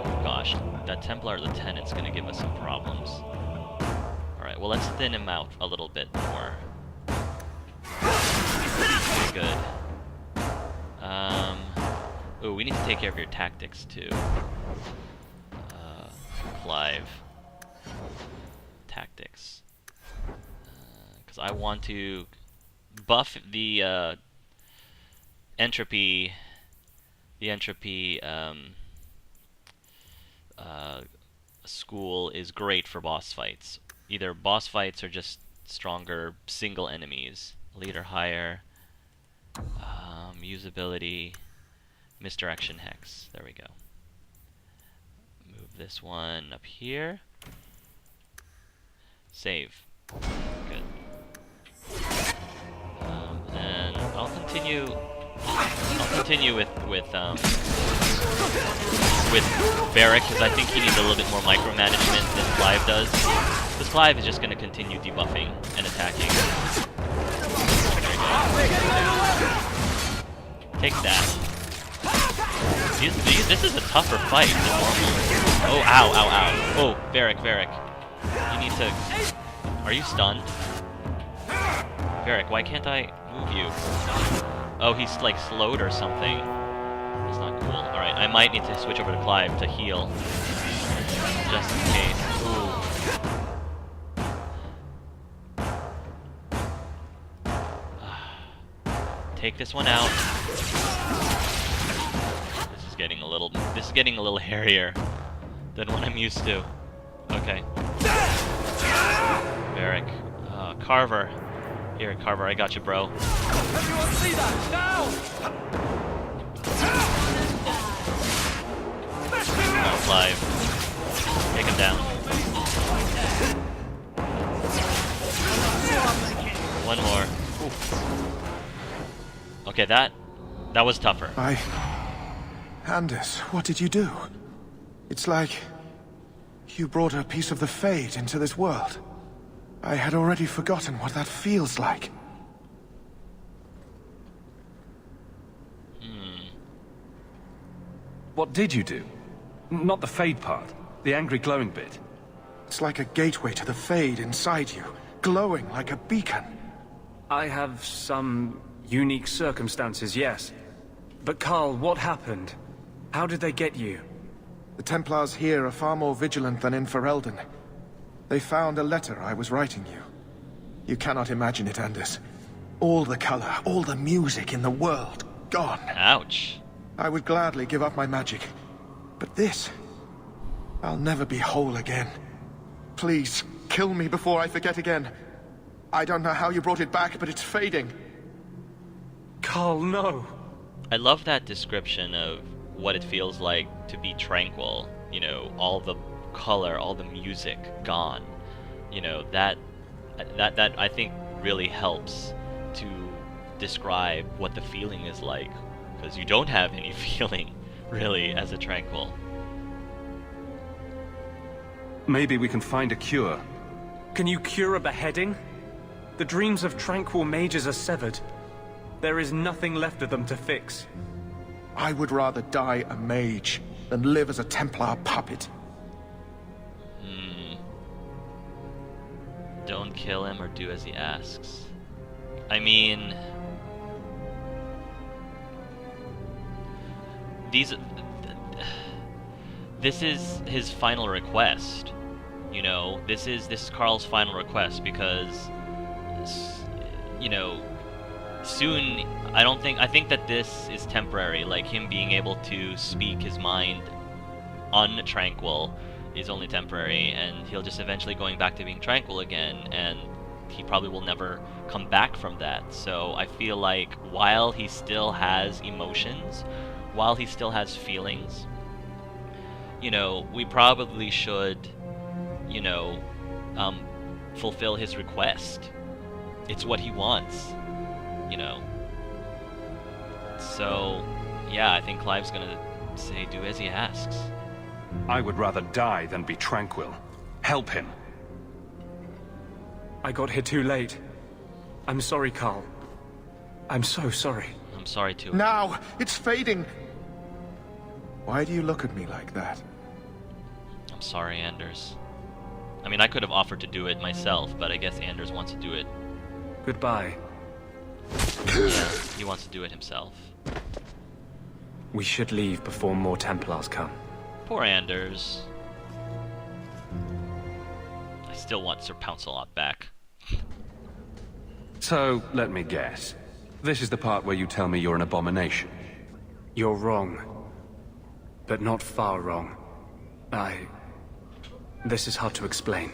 Oh gosh, that Templar Lieutenant's gonna give us some problems. Alright, well let's thin him out a little bit more. Okay, good. Ooh, we need to take care of your tactics too. Clive. Tactics. Because I want to buff the entropy. The entropy school is great for boss fights. Either boss fights or just stronger single enemies. Leader higher. Usability. Misdirection hex. There we go. Move this one up here. Save. Good. And I'll continue with Varric, because I think he needs a little bit more micromanagement than Clive does. Because Clive is just going to continue debuffing and attacking. There we go. Take that. This is a tougher fight than normal. Oh, ow, ow, ow. Oh, Varric. You need to... Are you stunned? Varric, why can't I move you? Oh, he's like slowed or something. That's not cool. Alright, I might need to switch over to Clive to heal. Just in case. Ooh. Take this one out. This is getting a little hairier than what I'm used to. Okay. Varric. Carver. Here, Carver, I got you, bro. Everyone see that now! Oh, Clive. Take him down. One more. Ooh. Okay, that was tougher. Anders, what did you do? It's like you brought a piece of the Fade into this world. I had already forgotten what that feels like. What did you do? Not the Fade part, the angry glowing bit. It's like a gateway to the Fade inside you, glowing like a beacon. I have some unique circumstances, yes. But Karl, what happened? How did they get you? The Templars here are far more vigilant than in Ferelden. They found a letter I was writing you. You cannot imagine it, Anders. All the color, all the music in the world, gone. Ouch. I would gladly give up my magic. But this... I'll never be whole again. Please, kill me before I forget again. I don't know how you brought it back, but it's fading. Karl, no. I love that description of what it feels like to be tranquil. You know, all the color, all the music gone. You know, that I think really helps to describe what the feeling is like, because you don't have any feeling really as a tranquil. Maybe we can find a cure. Can you cure a beheading? The dreams of tranquil mages are severed. There is nothing left of them to fix. I would rather die a mage than live as a Templar puppet. Don't kill him or do as he asks. I mean... This is his final request. You know, this is Karl's final request, because, you know, soon, I think that this is temporary, like him being able to speak his mind untranquil is only temporary, and he'll just eventually going back to being tranquil again, and he probably will never come back from that. So I feel like while he still has emotions, while he still has feelings, you know, we probably should, you know, fulfill his request. It's what he wants, you know. So, yeah, I think Clive's gonna say, do as he asks. I would rather die than be tranquil. Help him. I got here too late. I'm sorry, Karl. I'm so sorry. I'm sorry too. Now! It's fading! Why do you look at me like that? I'm sorry, Anders. I mean, I could have offered to do it myself, but I guess Anders wants to do it. Goodbye. Yeah, he wants to do it himself. We should leave before more Templars come. Poor Anders. I still want Sir Pouncelot back. So, let me guess. This is the part where you tell me you're an abomination. You're wrong. But not far wrong. This is hard to explain.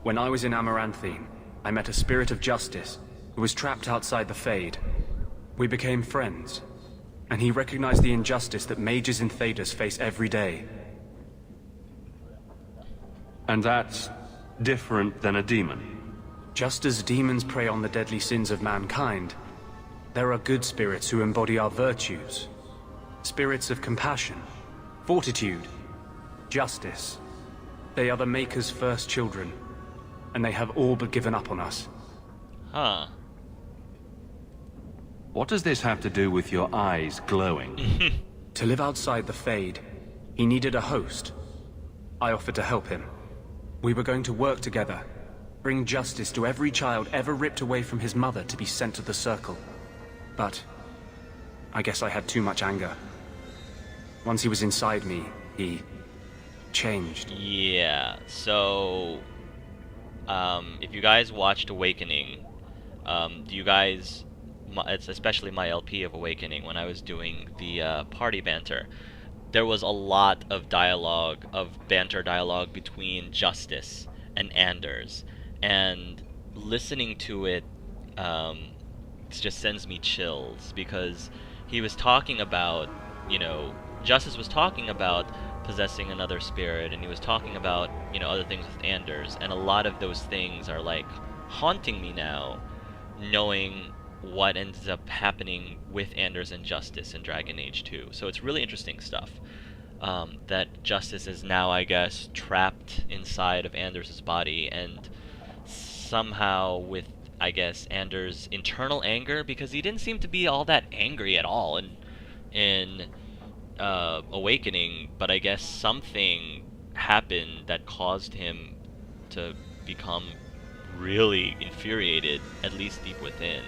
When I was in Amaranthine, I met a spirit of justice who was trapped outside the Fade. We became friends, and he recognized the injustice that mages in Thedas face every day. And that's different than a demon? Just as demons prey on the deadly sins of mankind, there are good spirits who embody our virtues. Spirits of compassion, fortitude, justice. They are the Maker's first children, and they have all but given up on us. Huh. What does this have to do with your eyes glowing? To live outside the Fade, he needed a host. I offered to help him. We were going to work together, bring justice to every child ever ripped away from his mother to be sent to the Circle. But I guess I had too much anger. Once he was inside me, he changed. Yeah, so if you guys watched Awakening, do you guys, it's especially my LP of Awakening, when I was doing the party banter, there was a lot of dialogue, of banter dialogue between Justice and Anders, and listening to it just sends me chills, because he was talking about, you know, Justice was talking about possessing another spirit, and he was talking about, you know, other things with Anders, and a lot of those things are like haunting me now, knowing what ends up happening with Anders and Justice in Dragon Age 2. So it's really interesting stuff. That Justice is now, I guess, trapped inside of Anders' body, and somehow with, I guess, Anders' internal anger, because he didn't seem to be all that angry at all in Awakening, but I guess something happened that caused him to become really infuriated, at least deep within,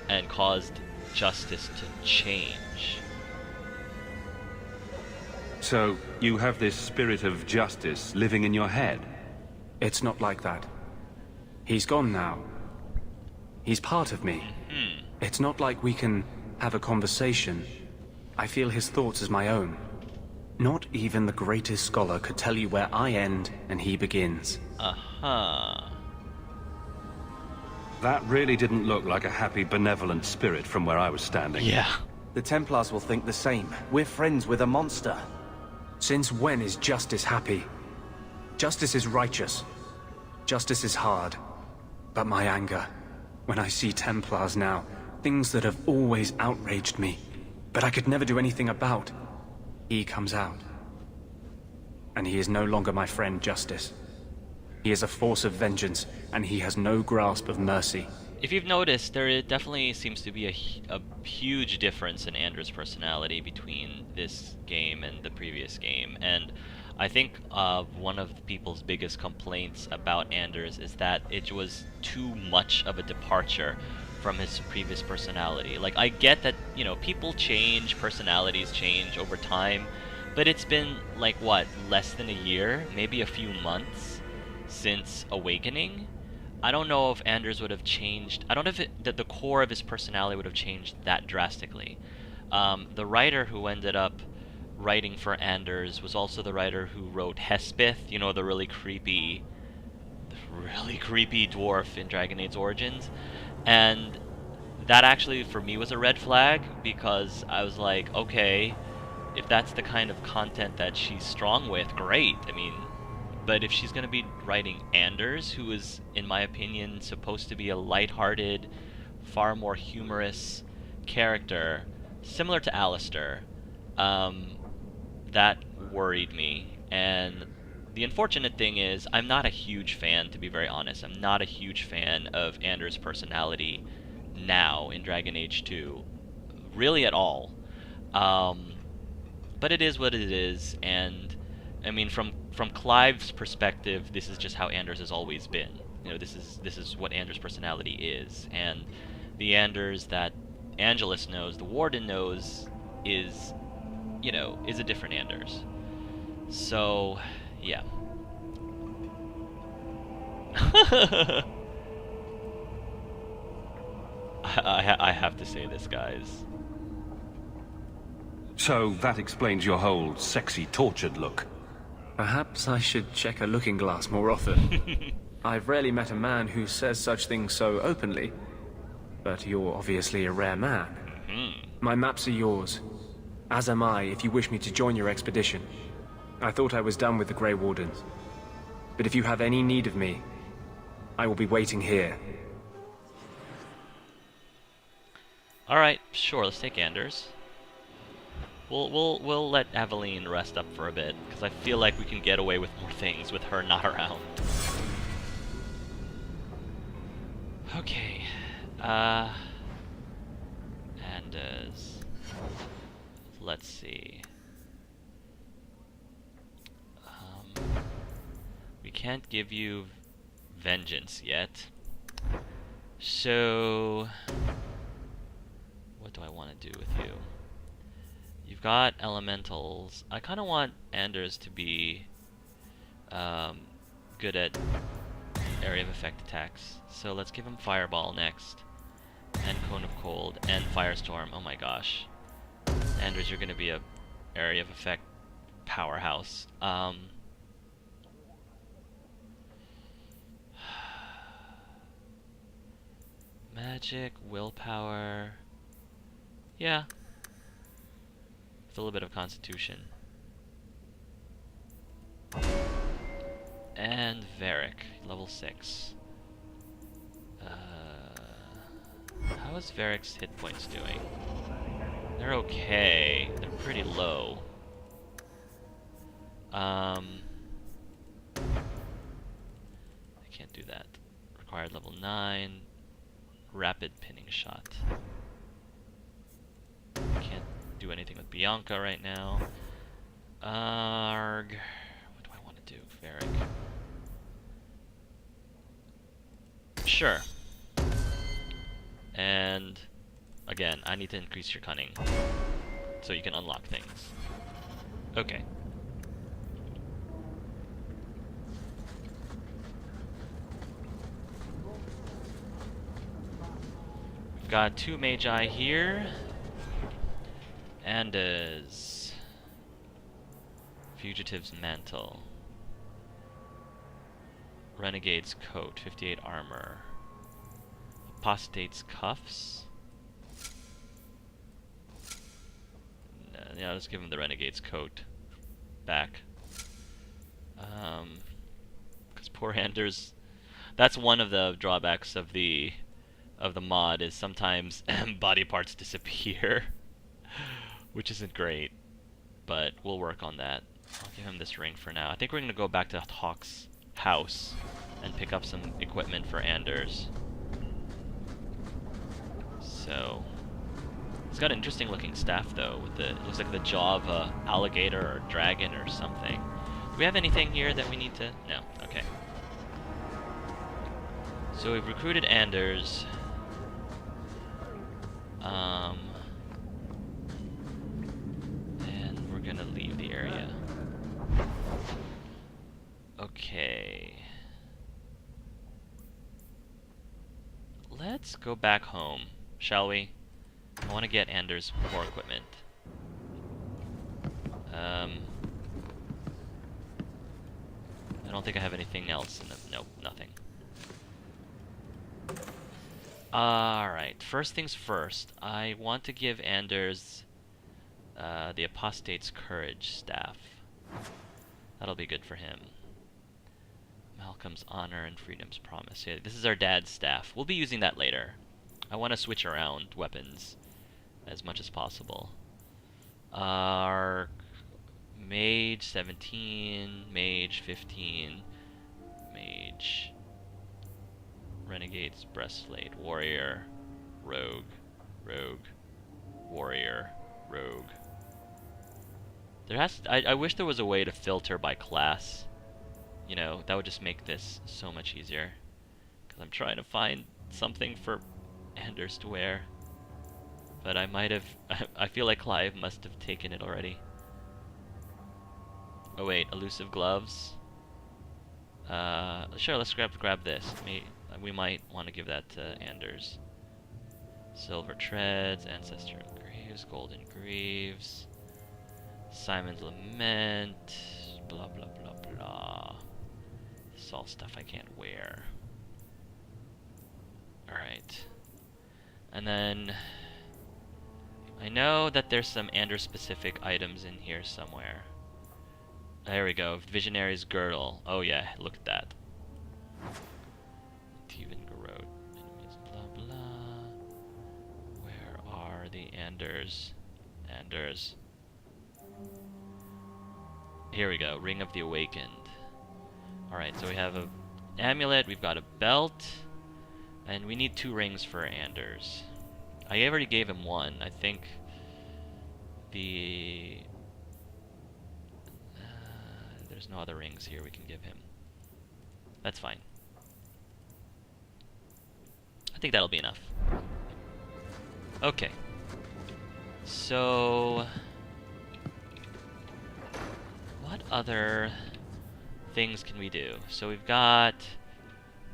and caused Justice to change. So, you have this spirit of justice living in your head? It's not like that. He's gone now. He's part of me. It's not like we can have a conversation. I feel his thoughts as my own. Not even the greatest scholar could tell you where I end and he begins. That really didn't look like a happy, benevolent spirit from where I was standing. Yeah. The Templars will think the same. We're friends with a monster. Since when is justice happy? Justice is righteous. Justice is hard. But my anger, when I see Templars now, things that have always outraged me, but I could never do anything about, he comes out. And he is no longer my friend, Justice. He is a force of vengeance, and he has no grasp of mercy. If you've noticed, there definitely seems to be a huge difference in Anders' personality between this game and the previous game, and I think one of the people's biggest complaints about Anders is that it was too much of a departure from his previous personality. Like, I get that, you know, people change, personalities change over time, but it's been, like, what, less than a year, maybe a few months since Awakening? I don't know if Anders would have changed. I don't know if that the core of his personality would have changed that drastically. The writer who ended up writing for Anders was also the writer who wrote Hespith, you know, the really creepy dwarf in Dragon Age Origins. And that actually, for me, was a red flag, because I was like, okay, if that's the kind of content that she's strong with, great. I mean, but if she's going to be writing Anders, who is, in my opinion, supposed to be a lighthearted, far more humorous character, similar to Alistair, that worried me. And the unfortunate thing is, I'm not a huge fan, to be very honest. I'm not a huge fan of Anders' personality now in Dragon Age 2. Really at all. But it is what it is, and I mean, from Clive's perspective, this is just how Anders has always been. You know, this is what Anders' personality is, and the Anders that Angelus knows, the Warden knows, is, you know, is a different Anders. So, yeah. I have to say this, guys. So that explains your whole sexy, tortured look. Perhaps I should check a looking glass more often. I've rarely met a man who says such things so openly. But you're obviously a rare man. My maps are yours. As am I, if you wish me to join your expedition. I thought I was done with the Grey Wardens. But if you have any need of me, I will be waiting here. Alright, sure, let's take Anders. We'll let Aveline rest up for a bit, because I feel like we can get away with more things with her not around. Okay. Anders. Let's see. We can't give you vengeance yet. So, what do I want to do with you? You've got elementals. I kind of want Anders to be good at area of effect attacks. So let's give him Fireball next, and Cone of Cold, and Firestorm. Oh my gosh. Anders, you're going to be a area of effect powerhouse. Magic, willpower. Yeah. With a little bit of constitution. And Varric, level 6. How is Varric's hit points doing? They're okay. They're pretty low. I can't do that. Required level 9. Rapid pinning shot. Can't do anything with Bianca right now. Arg. What do I want to do, Varric? Sure. And again, I need to increase your cunning so you can unlock things. Okay. We've got 2 Magi here. Anders. Fugitive's Mantle. Renegade's Coat, 58 armor. Apostate's Cuffs. Yeah, let's give him the Renegade's Coat back. Because poor Anders, that's one of the drawbacks of the mod, is sometimes body parts disappear, which isn't great, but we'll work on that. I'll give him this ring for now. I think we're gonna go back to Hawke's house and pick up some equipment for Anders. So, he's got an interesting looking staff though, with the, it looks like the jaw of a alligator or dragon or something. Do we have anything here that we need to? No, okay. So we've recruited Anders. And we're gonna leave the area. Okay. Let's go back home, shall we? I want to get Anders more equipment. I don't think I have anything else in the... Nope, nothing. Alright, first things first. I want to give Anders the Apostate's Courage staff. That'll be good for him. Malcolm's Honor and Freedom's Promise. Yeah, this is our dad's staff. We'll be using that later. I want to switch around weapons as much as possible. Our Mage 17, Mage 15, Mage, Renegade's Breastplate, Warrior, Rogue, Rogue, Warrior, Rogue. I wish there was a way to filter by class. You know, that would just make this so much easier. Because I'm trying to find something for Anders to wear. But I might have... I feel like Clive must have taken it already. Oh wait, elusive gloves. Sure, let's grab this. We might want to give that to Anders. Silver treads, ancestral greaves, golden greaves, Simon's lament, blah blah blah blah. This is all stuff I can't wear. Alright. And then I know that there's some Anders specific items in here somewhere. There we go. Visionary's girdle. Oh yeah, look at that. Teven Garrote. Enemies, blah blah. Where are the Anders? Anders. Here we go. Ring of the Awakened. Alright, so we have a amulet, we've got a belt, and we need 2 rings for Anders. I already gave him 1. I think the... there's no other rings here we can give him. That's fine. I think that'll be enough. Okay. So... what other things can we do? So we've got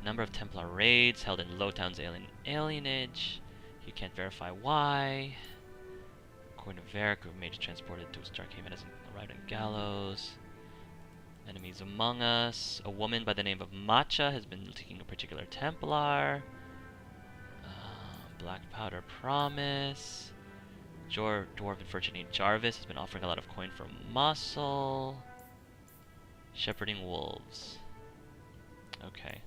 number of Templar raids held in Lowtown's alienage. You can't verify why. According to Varric, a mage transported to Starkhaven has arrived on gallows. Enemies among us. A woman by the name of Matcha has been seeking a particular Templar. Black Powder Promise. Dwarf unfortunately Jarvis has been offering a lot of coin for muscle. Shepherding wolves. Okay.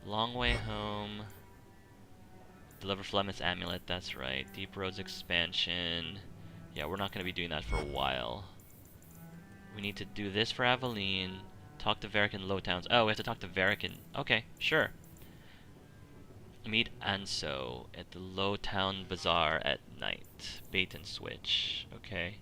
Long way home. Deliver Flemeth's amulet, that's right. Deep Roads expansion. Yeah, we're not going to be doing that for a while. We need to do this for Aveline. Talk to Varric in Lowtowns. Oh, we have to talk to Varric in... okay, sure. Meet Anso at the Lowtown Bazaar at night. Bait and switch. Okay.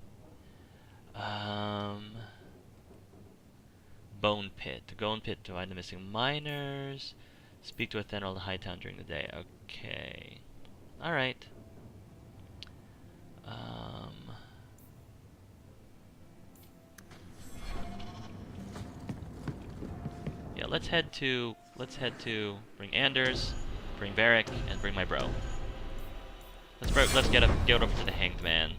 Bone Pit. Bone Pit to find the missing miners. Speak to a Thenral in the Hightown during the day. Okay. Alright. Yeah, let's head to bring Anders, bring Varric, and bring my bro. Let's get over to the Hanged Man.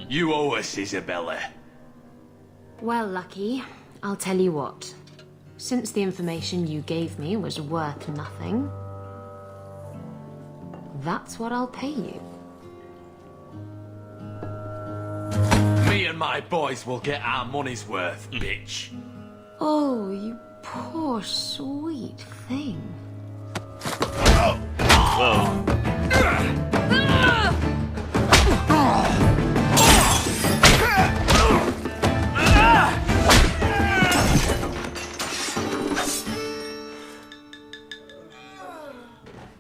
You owe us, Isabella. Well, Lucky, I'll tell you what. Since the information you gave me was worth nothing, that's what I'll pay you. Me and my boys will get our money's worth, bitch. Oh, you poor sweet thing. Whoa.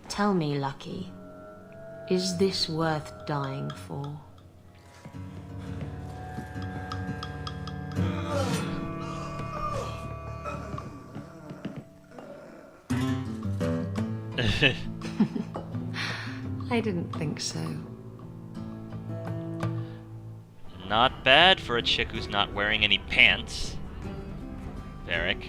Tell me, Lucky, is this worth dying for? I didn't think so. Not bad for a chick who's not wearing any pants. Varric.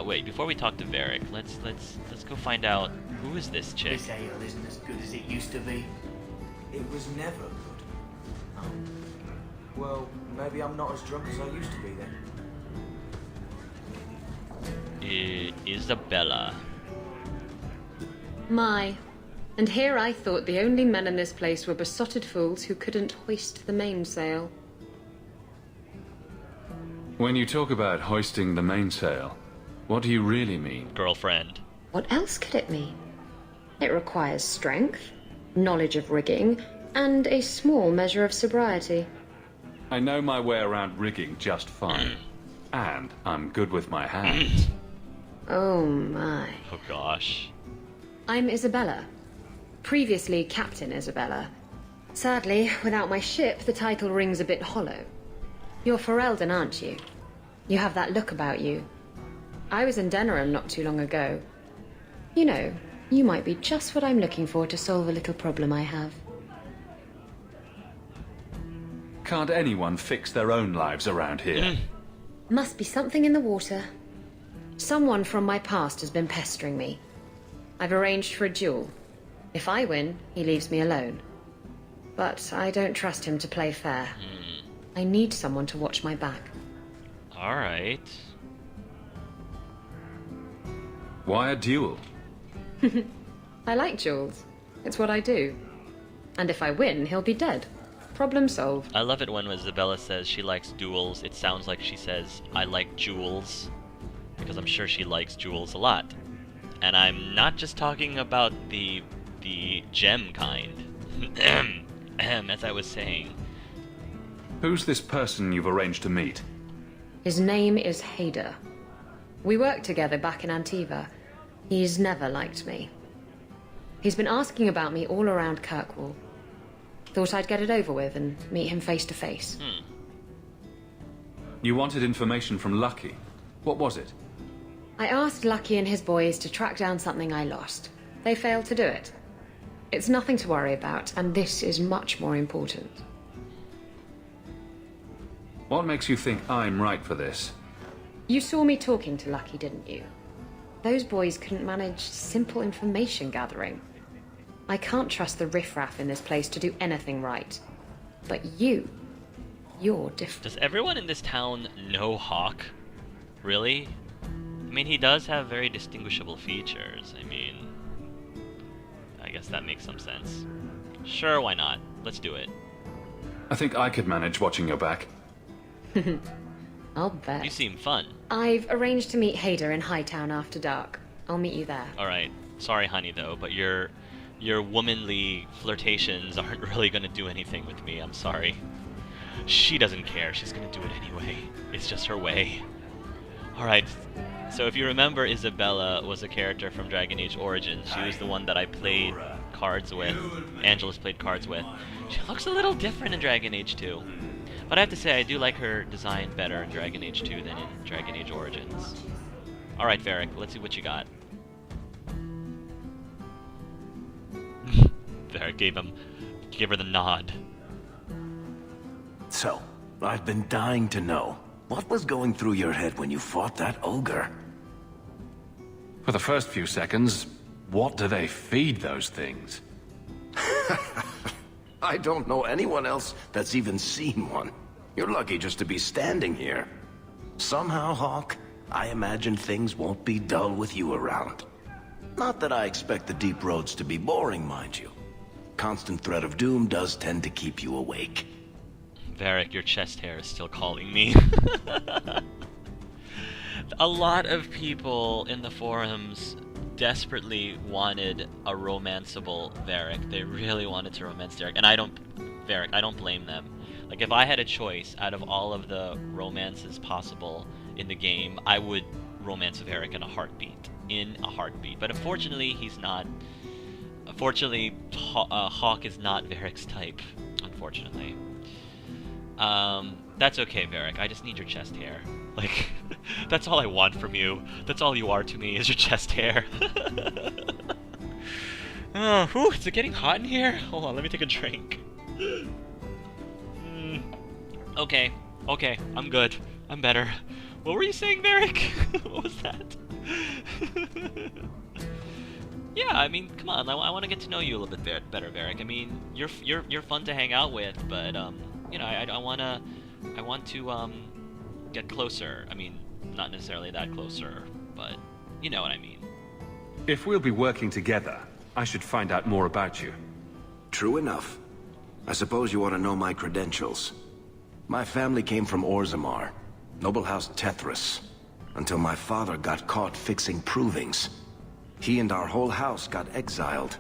Wait, before we talk to Varric, let's go find out who is this chick. This ale isn't as good as it used to be. It was never good. Oh. Well, maybe I'm not as drunk as I used to be then. Isabella. My. And here I thought the only men in this place were besotted fools who couldn't hoist the mainsail. When you talk about hoisting the mainsail, what do you really mean? Girlfriend. What else could it mean? It requires strength, knowledge of rigging, and a small measure of sobriety. I know my way around rigging just fine. And I'm good with my hands. Oh my. Oh gosh. I'm Isabella. Previously Captain Isabella. Sadly, without my ship, the title rings a bit hollow. You're Ferelden, aren't you? You have that look about you. I was in Denerim not too long ago. You know, you might be just what I'm looking for to solve a little problem I have. Can't anyone fix their own lives around here? Must be something in the water. Someone from my past has been pestering me. I've arranged for a duel. If I win, he leaves me alone. But I don't trust him to play fair. I need someone to watch my back. Alright. Why a duel? I like duels. It's what I do. And if I win, he'll be dead. Problem solved. I love it when Isabella says she likes duels. It sounds like she says, I like jewels. Because I'm sure she likes jewels a lot. And I'm not just talking about the gem kind. As I was saying. Who's this person you've arranged to meet? His name is Hader. We worked together back in Antiva. He's never liked me. He's been asking about me all around Kirkwall. Thought I'd get it over with and meet him face to face. You wanted information from Lucky. What was it? I asked Lucky and his boys to track down something I lost. They failed to do it. It's nothing to worry about, and this is much more important. What makes you think I'm right for this? You saw me talking to Lucky, didn't you? Those boys couldn't manage simple information gathering. I can't trust the riffraff in this place to do anything right. But you're different. Does everyone in this town know Hawke? Really? I mean, he does have very distinguishable features. I mean, I guess that makes some sense. Sure, why not? Let's do it. I think I could manage watching your back. I'll bet. You seem fun. I've arranged to meet Hader in Hightown after dark. I'll meet you there. Alright. Sorry, honey, though, but your womanly flirtations aren't really gonna do anything with me. I'm sorry. She doesn't care. She's gonna do it anyway. It's just her way. Alright. So if you remember, Isabella was a character from Dragon Age Origins. She was the one that I played cards with. Angelus played cards with. She looks a little different in Dragon Age 2. But I have to say, I do like her design better in Dragon Age 2 than in Dragon Age Origins. Alright, Varric, let's see what you got. Varric gave her the nod. So, I've been dying to know. What was going through your head when you fought that ogre? For the first few seconds, what do they feed those things? I don't know anyone else that's even seen one. You're lucky just to be standing here. Somehow, Hawke, I imagine things won't be dull with you around. Not that I expect the deep roads to be boring, mind you. Constant threat of doom does tend to keep you awake. Varric, your chest hair is still calling me. A lot of people in the forums desperately wanted a romanceable Varric. They really wanted to romance Varric, and I don't blame them. Like, if I had a choice out of all of the romances possible in the game, I would romance Varric in a heartbeat. But unfortunately, he's not. Unfortunately, Hawke is not Varric's type. Unfortunately. That's okay, Varric. I just need your chest hair. Like, that's all I want from you. That's all you are to me, is your chest hair. Whew, is it getting hot in here? Hold on, let me take a drink. Okay, I'm good. I'm better. What were you saying, Varric? What was that? Yeah, I mean, come on. I want to get to know you a little bit better, Varric. I mean, you're fun to hang out with, but you know, I want to get closer. I mean, not necessarily that closer, but you know what I mean. If we'll be working together, I should find out more about you. True enough. I suppose you want to know my credentials. My family came from Orzammar, noble house Tethras, until my father got caught fixing provings. He and our whole house got exiled.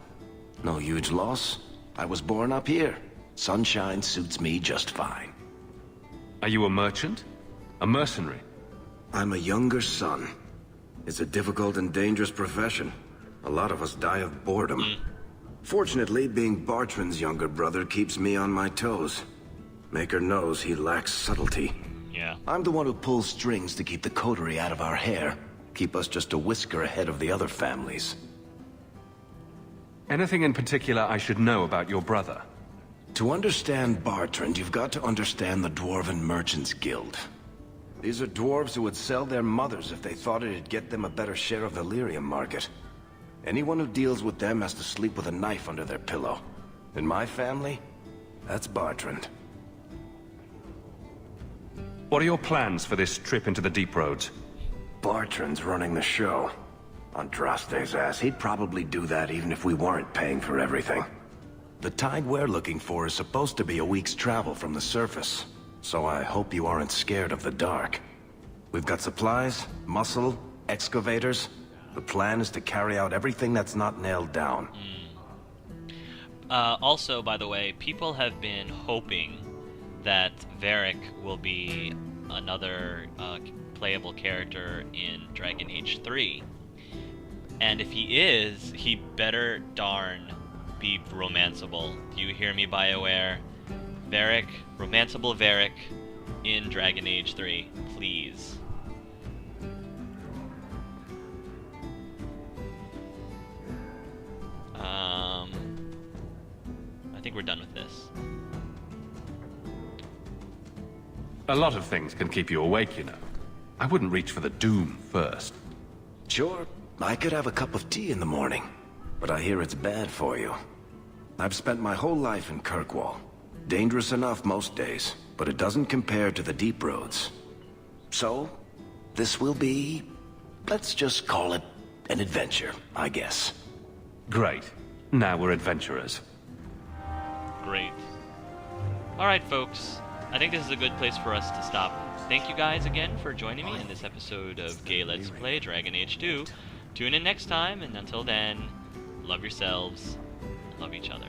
No huge loss. I was born up here. Sunshine suits me just fine. Are you a merchant? A mercenary? I'm a younger son. It's a difficult and dangerous profession. A lot of us die of boredom. Fortunately, being Bartrand's younger brother keeps me on my toes. Maker knows he lacks subtlety. Yeah. I'm the one who pulls strings to keep the coterie out of our hair. Keep us just a whisker ahead of the other families. Anything in particular I should know about your brother? To understand Bartrand, you've got to understand the Dwarven Merchants Guild. These are dwarves who would sell their mothers if they thought it'd get them a better share of the lyrium market. Anyone who deals with them has to sleep with a knife under their pillow. In my family, that's Bartrand. What are your plans for this trip into the Deep Roads? Bartrand's running the show. Andraste's ass, he'd probably do that even if we weren't paying for everything. The tide we're looking for is supposed to be a week's travel from the surface, so I hope you aren't scared of the dark. We've got supplies, muscle, excavators. The plan is to carry out everything that's not nailed down. Also, by the way, people have been hoping that Varric will be another playable character in Dragon Age 3. And if he is, he better darn be romanceable. Do you hear me, BioWare? Varric, romanceable Varric in Dragon Age 3, please. I think we're done with this. A lot of things can keep you awake, you know. I wouldn't reach for the doom first. Sure, I could have a cup of tea in the morning, but I hear it's bad for you. I've spent my whole life in Kirkwall. Dangerous enough most days, but it doesn't compare to the Deep Roads. So, this will be, let's just call it an adventure, I guess. Great. Now we're adventurers. Great. Alright, folks. I think this is a good place for us to stop. Thank you guys again for joining me in this episode of Gay Let's Play Dragon Age 2. Tune in next time, and until then, love yourselves, love each other.